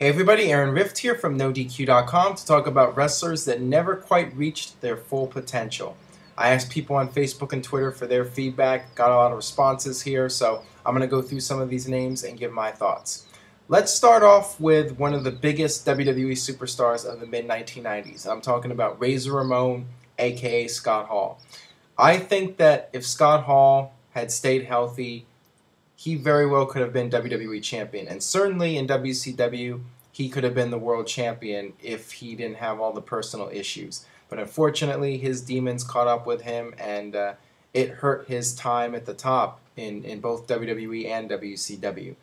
Hey everybody, Aaron Rift here from NoDQ.com to talk about wrestlers that never quite reached their full potential. I asked people on Facebook and Twitter for their feedback, got a lot of responses here, so I'm going to go through some of these names and give my thoughts. Let's start off with one of the biggest WWE superstars of the mid-1990s. I'm talking about Razor Ramon, aka Scott Hall. I think that if Scott Hall had stayed healthy, he very well could have been WWE champion. And certainly in WCW, he could have been the world champion if he didn't have all the personal issues. But unfortunately, his demons caught up with him, and it hurt his time at the top in both WWE and WCW.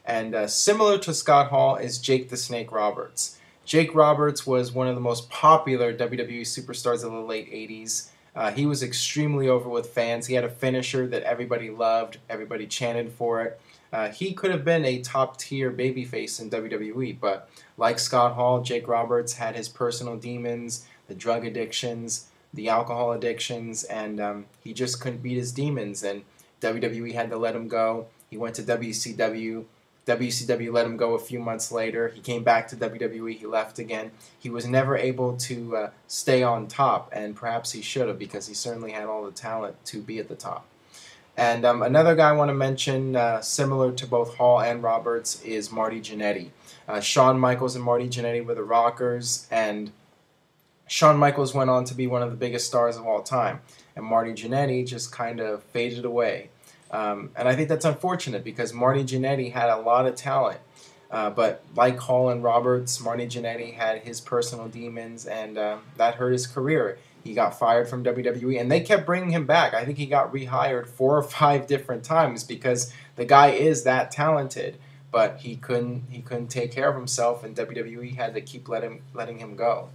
And similar to Scott Hall is Jake the Snake Roberts. Jake Roberts was one of the most popular WWE superstars of the late 80s. He was extremely over with fans. He had a finisher that everybody loved. Everybody chanted for it. He could have been a top-tier babyface in WWE, but like Scott Hall, Jake Roberts had his personal demons, the drug addictions, the alcohol addictions, and he just couldn't beat his demons, and WWE had to let him go. He went to WCW. WCW let him go a few months later. He came back to WWE. He left again. He was never able to stay on top, and perhaps he should have because he certainly had all the talent to be at the top. And another guy I want to mention, similar to both Hall and Roberts, is Marty Jannetty. Shawn Michaels and Marty Jannetty were the Rockers, and Shawn Michaels went on to be one of the biggest stars of all time, and Marty Jannetty just kind of faded away. And I think that's unfortunate because Marty Jannetty had a lot of talent. But like Hall and Roberts, Marty Jannetty had his personal demons, and that hurt his career. He got fired from WWE, and they kept bringing him back. I think he got rehired 4 or 5 different times because the guy is that talented, but he couldn't take care of himself, and WWE had to keep letting him go.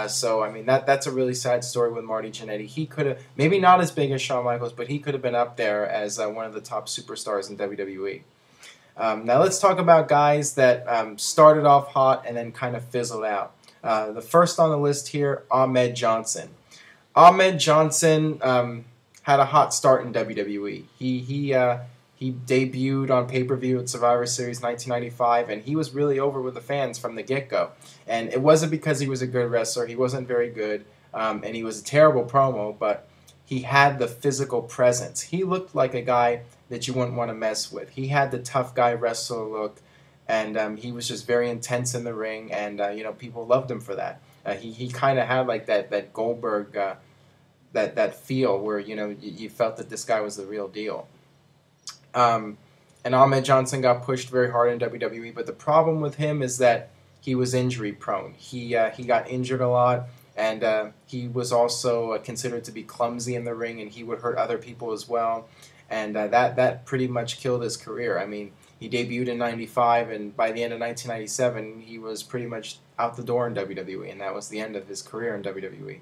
So I mean that's a really sad story with Marty Jannetty. He could have maybe not as big as Shawn Michaels, but he could have been up there as one of the top superstars in WWE. Now let's talk about guys that started off hot and then kind of fizzled out. The first on the list here, Ahmed Johnson. Ahmed Johnson had a hot start in WWE. He debuted on pay-per-view at Survivor Series 1995, and he was really over with the fans from the get-go. And it wasn't because he was a good wrestler. He wasn't very good, and he was a terrible promo, but he had the physical presence. He looked like a guy that you wouldn't want to mess with. He had the tough guy wrestler look, and he was just very intense in the ring, and people loved him for that. He kind of had like that Goldberg that feel where you felt that this guy was the real deal. And Ahmed Johnson got pushed very hard in WWE, but the problem with him is that he was injury prone. He got injured a lot, and he was also considered to be clumsy in the ring, and he would hurt other people as well. And that pretty much killed his career. I mean, he debuted in '95, and by the end of 1997, he was pretty much out the door in WWE, and that was the end of his career in WWE.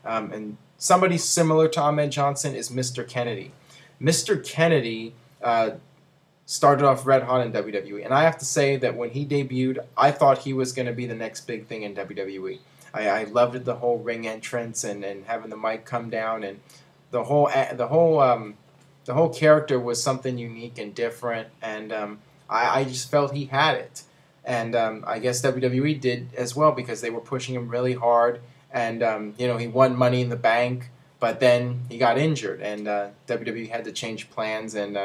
And somebody similar to Ahmed Johnson is Mr. Kennedy. Mr. Kennedy started off red hot in WWE, and I have to say that when he debuted, I thought he was going to be the next big thing in WWE. I loved the whole ring entrance and having the mic come down, and the whole character was something unique and different, and I just felt he had it. And I guess WWE did as well because they were pushing him really hard, and he won Money in the Bank, but then he got injured, and WWE had to change plans and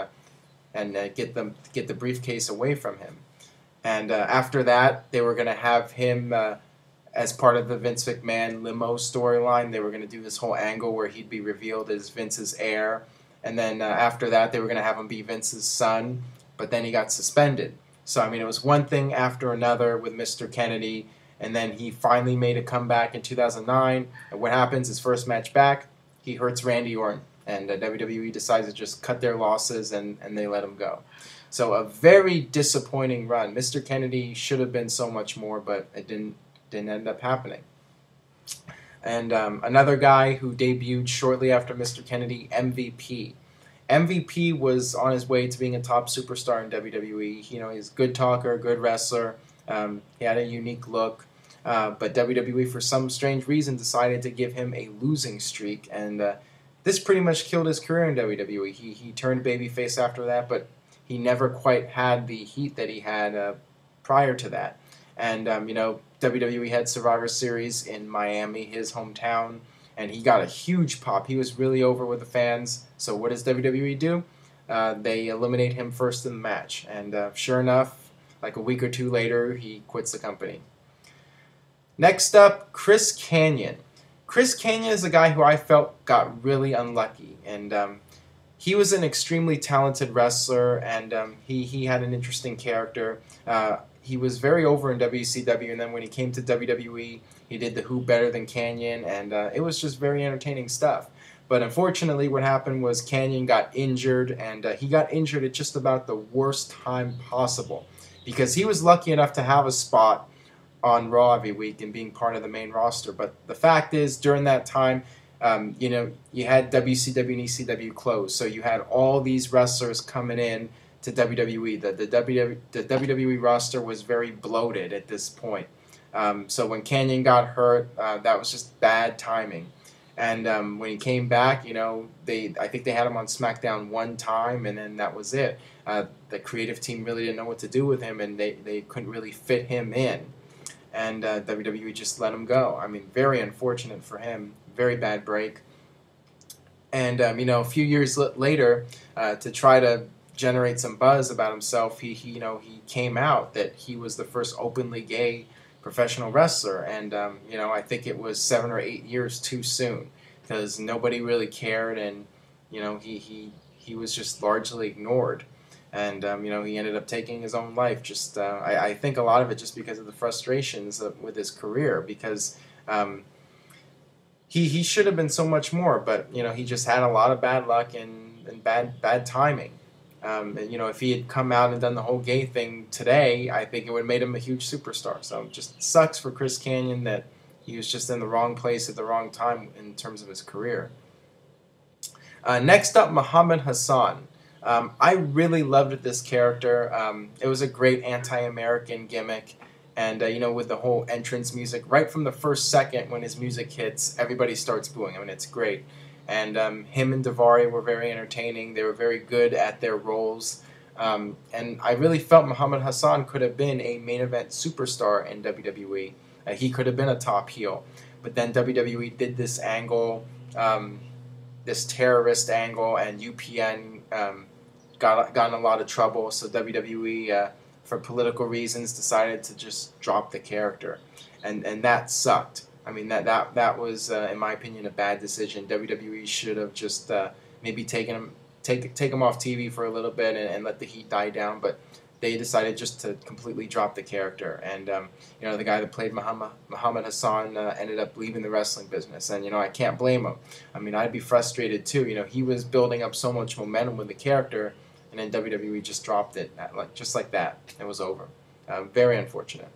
get the briefcase away from him. And after that, they were going to have him as part of the Vince McMahon limo storyline. They were going to do this whole angle where he'd be revealed as Vince's heir. And then after that, they were going to have him be Vince's son. But then he got suspended. So, I mean, it was one thing after another with Mr. Kennedy. And then he finally made a comeback in 2009. And what happens? His first match back, he hurts Randy Orton. And WWE decides to just cut their losses, and they let him go. So a very disappointing run. Mr. Kennedy should have been so much more, but it didn't end up happening. And another guy who debuted shortly after Mr. Kennedy, MVP. MVP was on his way to being a top superstar in WWE. He's a good talker, good wrestler. He had a unique look. But WWE, for some strange reason, decided to give him a losing streak, and this pretty much killed his career in WWE. He turned babyface after that, but he never quite had the heat that he had prior to that. And WWE had Survivor Series in Miami, his hometown, and he got a huge pop. He was really over with the fans. So what does WWE do? They eliminate him first in the match, and sure enough, like a week or two later, he quits the company. Next up, Chris Kanyon. Chris Kanyon is a guy who I felt got really unlucky, and he was an extremely talented wrestler, and he had an interesting character. He was very over in WCW, and then when he came to WWE, he did the Who Better Than Kanyon, and it was just very entertaining stuff. But unfortunately, what happened was Kanyon got injured, and he got injured at just about the worst time possible, because he was lucky enough to have a spot on Raw every week and being part of the main roster. But the fact is, during that time, you had WCW and ECW closed, so you had all these wrestlers coming in to WWE. The WWE roster was very bloated at this point. So when Kanyon got hurt, that was just bad timing. And when he came back, I think they had him on SmackDown one time, and then that was it. The creative team really didn't know what to do with him, and they couldn't really fit him in. And WWE just let him go. I mean, very unfortunate for him. Very bad break. And a few years later, to try to generate some buzz about himself, he came out that he was the first openly gay professional wrestler, and I think it was 7 or 8 years too soon, because nobody really cared, and he was just largely ignored, and he ended up taking his own life. Just I think a lot of it just because of the frustrations with his career, because he should have been so much more, but he just had a lot of bad luck and bad timing. If he had come out and done the whole gay thing today, I think it would have made him a huge superstar. So it just sucks for Chris Kanyon that he was just in the wrong place at the wrong time in terms of his career. Next up, Muhammad Hassan. I really loved this character. It was a great anti-American gimmick. And, with the whole entrance music, right from the first second when his music hits, everybody starts booing. I mean, it's great. And him and Daivari were very entertaining. They were very good at their roles. And I really felt Muhammad Hassan could have been a main event superstar in WWE. He could have been a top heel. But then WWE did this angle, this terrorist angle, and UPN got in a lot of trouble. So WWE, for political reasons, decided to just drop the character. And that sucked. I mean, that was, in my opinion, a bad decision. WWE should have just maybe take him off TV for a little bit and let the heat die down. But they decided just to completely drop the character. And the guy that played Muhammad Hassan ended up leaving the wrestling business. And I can't blame him. I mean, I'd be frustrated too. He was building up so much momentum with the character, and then WWE just dropped it just like that. It was over. Very unfortunate.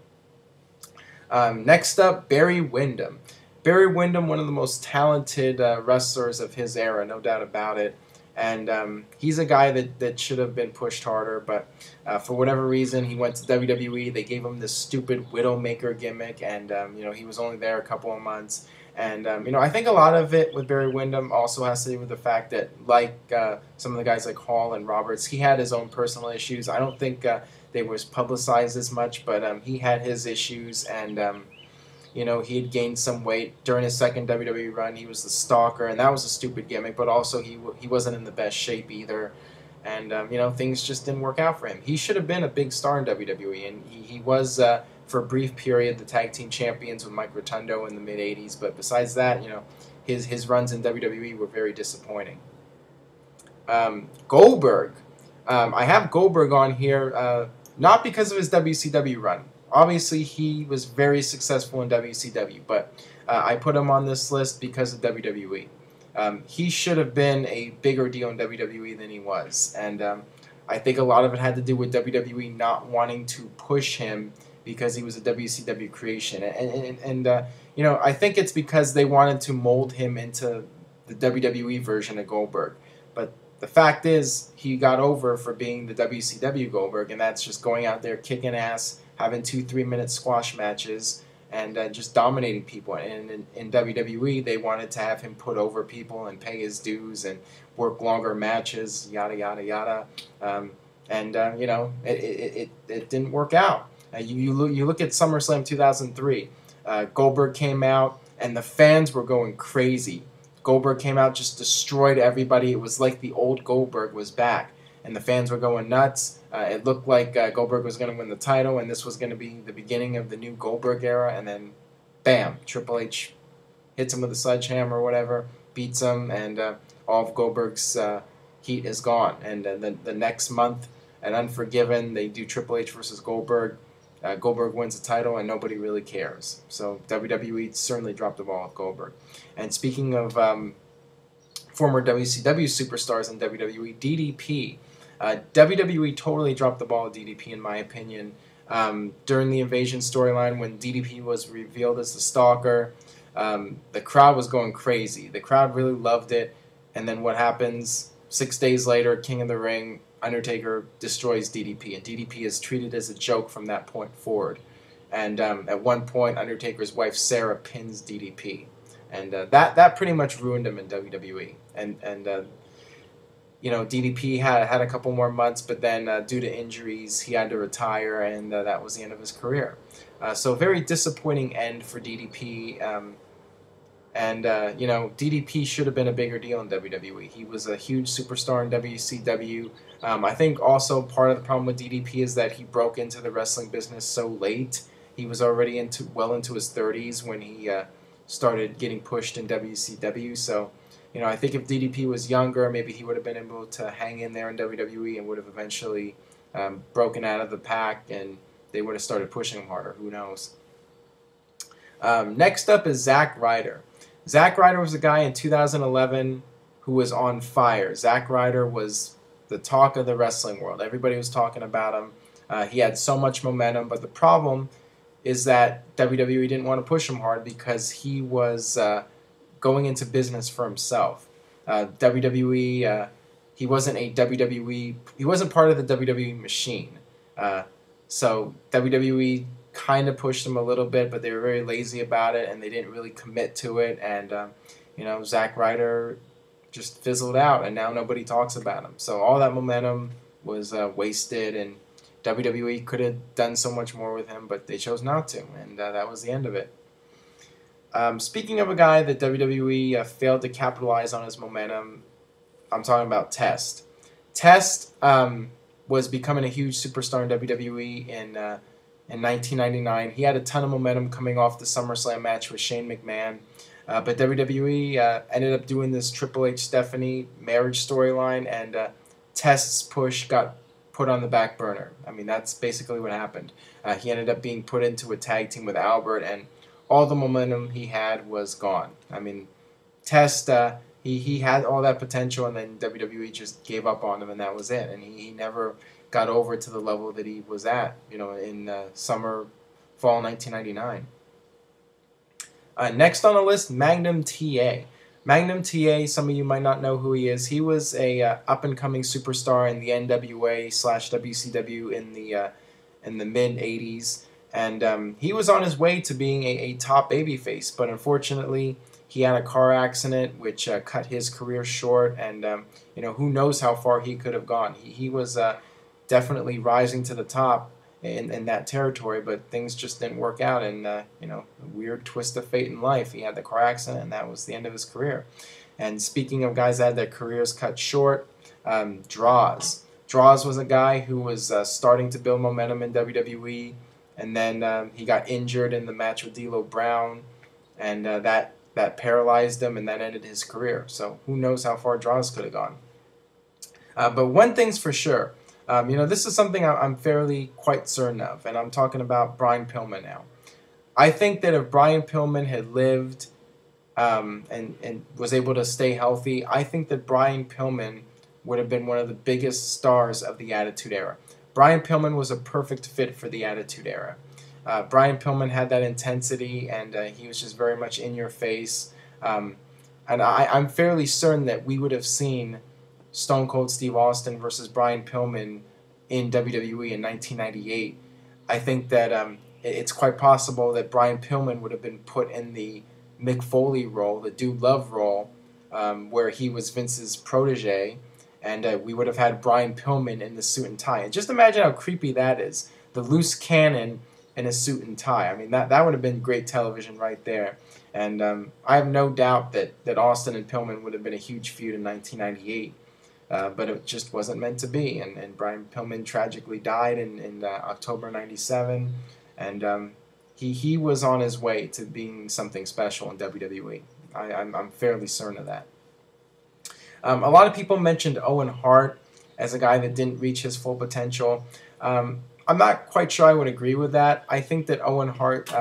Next up, Barry Windham. Barry Windham, one of the most talented wrestlers of his era, no doubt about it. And he's a guy that should have been pushed harder, but for whatever reason, he went to WWE. They gave him this stupid Widowmaker gimmick, and he was only there a couple of months. And I think a lot of it with Barry Windham also has to do with the fact that, like some of the guys like Hall and Roberts, he had his own personal issues. I don't think they was publicized as much, but he had his issues, and he had gained some weight during his second WWE run. He was the stalker, and that was a stupid gimmick. But also, he wasn't in the best shape either, and things just didn't work out for him. He should have been a big star in WWE, and he was. For a brief period, the tag team champions with Mike Rotundo in the mid '80s, but besides that, his runs in WWE were very disappointing. Goldberg, I have Goldberg on here not because of his WCW run. Obviously, he was very successful in WCW, but I put him on this list because of WWE. He should have been a bigger deal in WWE than he was, and I think a lot of it had to do with WWE not wanting to push him because he was a WCW creation. And I think it's because they wanted to mold him into the WWE version of Goldberg. But the fact is, he got over for being the WCW Goldberg, and that's just going out there kicking ass, having 2 3-minute squash matches, and just dominating people. And in WWE, they wanted to have him put over people and pay his dues and work longer matches, yada, yada, yada. It didn't work out. You look at SummerSlam 2003. Goldberg came out, and the fans were going crazy. Goldberg came out, just destroyed everybody. It was like the old Goldberg was back, and the fans were going nuts. It looked like Goldberg was going to win the title, and this was going to be the beginning of the new Goldberg era. And then, bam, Triple H hits him with a sledgehammer or whatever, beats him, and all of Goldberg's heat is gone. And the next month, at Unforgiven, they do Triple H versus Goldberg. Goldberg wins the title, and nobody really cares. So WWE certainly dropped the ball with Goldberg. And speaking of former WCW superstars in WWE, DDP. WWE totally dropped the ball with DDP, in my opinion. During the Invasion storyline, when DDP was revealed as the Stalker, the crowd was going crazy. The crowd really loved it. And then what happens? 6 days later, King of the Ring, Undertaker destroys DDP, and DDP is treated as a joke from that point forward. And at one point, Undertaker's wife Sarah pins DDP, and that pretty much ruined him in WWE. And DDP had a couple more months, but then due to injuries, he had to retire, and that was the end of his career. So very disappointing end for DDP. DDP should have been a bigger deal in WWE. He was a huge superstar in WCW. I think also part of the problem with DDP is that he broke into the wrestling business so late. He was already well into his 30s when he started getting pushed in WCW. So, I think if DDP was younger, maybe he would have been able to hang in there in WWE and would have eventually broken out of the pack, and they would have started pushing him harder. Who knows? Next up is Zack Ryder. Zack Ryder was a guy in 2011 who was on fire. Zack Ryder was the talk of the wrestling world. Everybody was talking about him. He had so much momentum, but the problem is that WWE didn't want to push him hard because he was going into business for himself. WWE, he wasn't a WWE, he wasn't part of the WWE machine. So WWE kind of pushed him a little bit, but they were very lazy about it, and they didn't really commit to it. And Zack Ryder just fizzled out, and now nobody talks about him. So all that momentum was wasted, and WWE could have done so much more with him, but they chose not to, and that was the end of it. Speaking of a guy that WWE failed to capitalize on his momentum, I'm talking about Test. Test was becoming a huge superstar in WWE in 1999. He had a ton of momentum coming off the SummerSlam match with Shane McMahon. But WWE ended up doing this Triple H Stephanie marriage storyline, and Test's push got put on the back burner. I mean, that's basically what happened. He ended up being put into a tag team with Albert, and all the momentum he had was gone. I mean, Test, he had all that potential, and then WWE just gave up on him, and that was it. And he never got over to the level that he was at, in fall 1999. Next on the list, Magnum TA. Magnum TA, some of you might not know who he is. He was a up-and-coming superstar in the NWA/WCW in the mid-'80s, and he was on his way to being a top babyface, but unfortunately, he had a car accident which cut his career short, and who knows how far he could have gone. He was definitely rising to the top in that territory, but things just didn't work out, and a weird twist of fate in life. He had the car accident, and that was the end of his career. And speaking of guys that had their careers cut short, Droz. Droz was a guy who was starting to build momentum in WWE, and then he got injured in the match with D'Lo Brown, and that paralyzed him, and that ended his career. So who knows how far Droz could have gone. But one thing's for sure. This is something I'm fairly quite certain of, and I'm talking about Brian Pillman now. I think that if Brian Pillman had lived and was able to stay healthy, I think that Brian Pillman would have been one of the biggest stars of the Attitude Era. Brian Pillman was a perfect fit for the Attitude Era. Brian Pillman had that intensity, and he was just very much in your face. And I'm fairly certain that we would have seen Stone Cold Steve Austin versus Brian Pillman in WWE in 1998. I think that it's quite possible that Brian Pillman would have been put in the Mick Foley role, the Dude Love role, where he was Vince's protege, and we would have had Brian Pillman in the suit and tie. And just imagine how creepy that is. the loose cannon in a suit and tie. I mean, that would have been great television right there. And I have no doubt that Austin and Pillman would have been a huge feud in 1998. But it just wasn't meant to be. And Brian Pillman tragically died in October '97. And he was on his way to being something special in WWE. I'm fairly certain of that. A lot of people mentioned Owen Hart as a guy that didn't reach his full potential. I'm not quite sure I would agree with that. I think that Owen Hart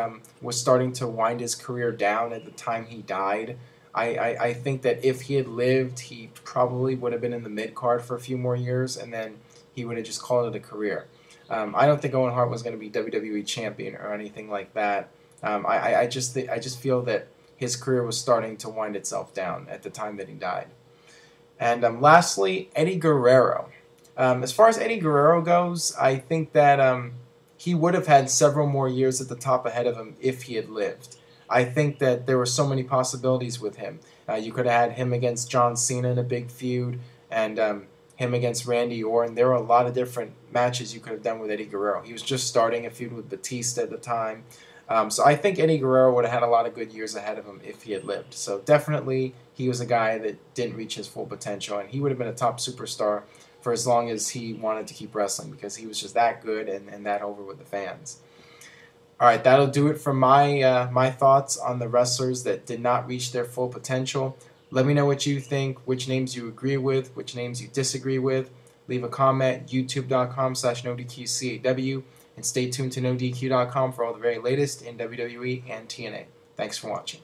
was starting to wind his career down at the time he died. I think that if he had lived, he probably would have been in the mid-card for a few more years, and then he would have just called it a career. I don't think Owen Hart was going to be WWE champion or anything like that. I just feel that his career was starting to wind itself down at the time that he died. And lastly, Eddie Guerrero. As far as Eddie Guerrero goes, I think that he would have had several more years at the top ahead of him if he had lived. I think that there were so many possibilities with him. You could have had him against John Cena in a big feud, and him against Randy Orton. There were a lot of different matches you could have done with Eddie Guerrero. He was just starting a feud with Batista at the time. So I think Eddie Guerrero would have had a lot of good years ahead of him if he had lived. So definitely he was a guy that didn't reach his full potential, and he would have been a top superstar for as long as he wanted to keep wrestling, because he was just that good and that over with the fans. All right, that'll do it for my thoughts on the wrestlers that did not reach their full potential. Let me know what you think, which names you agree with, which names you disagree with. Leave a comment, youtube.com/NoDQCAW, and stay tuned to NoDQ.com for all the very latest in WWE and TNA. Thanks for watching.